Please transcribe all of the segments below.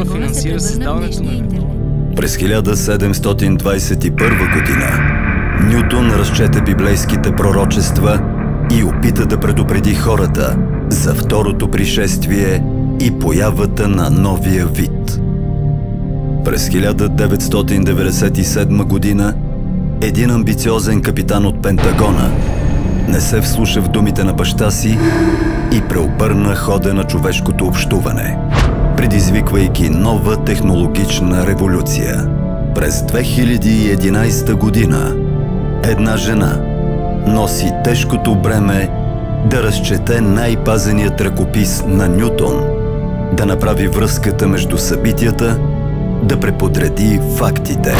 финансира създаването на интернет. През 1721 година Нютон разчете библейските пророчества и опита да предупреди хората за второто пришествие и появата на новия вид. През 1997 година един амбициозен капитан от Пентагона не се вслуша в думите на баща си и преобърна хода на човешкото общуване, предизвиквайки нова технологична революция. През 2011 година една жена носи тежкото бреме да разчете най-пазеният ръкопис на Нютон, да направи връзката между събитията, да преподреди фактите.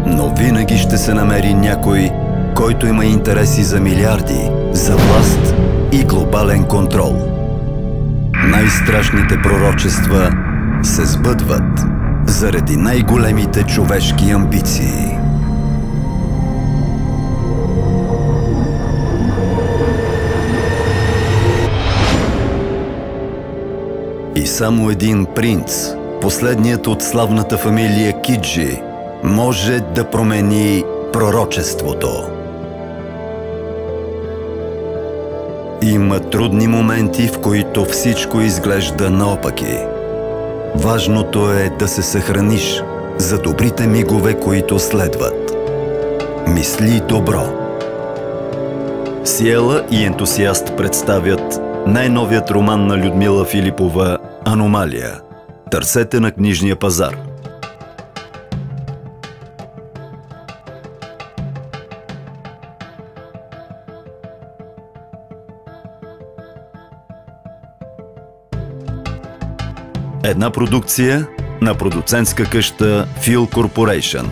Но винаги ще се намери някой, който има интереси за милиарди, за власт и глобален контрол. Най-страшните пророчества се сбъдват заради най-големите човешки амбиции. И само един принц, последният от славната фамилия Киджи, може да промени пророчеството. Има трудни моменти, в които всичко изглежда наопаки. Важното е да се съхраниш за добрите мигове, които следват. Мисли добро. Сиела и ентусиаст представят най-новият роман на Людмила Филипова «Аномалия». Търсете на книжния пазар. Една продукция на продуцентска къща Fil Corporation.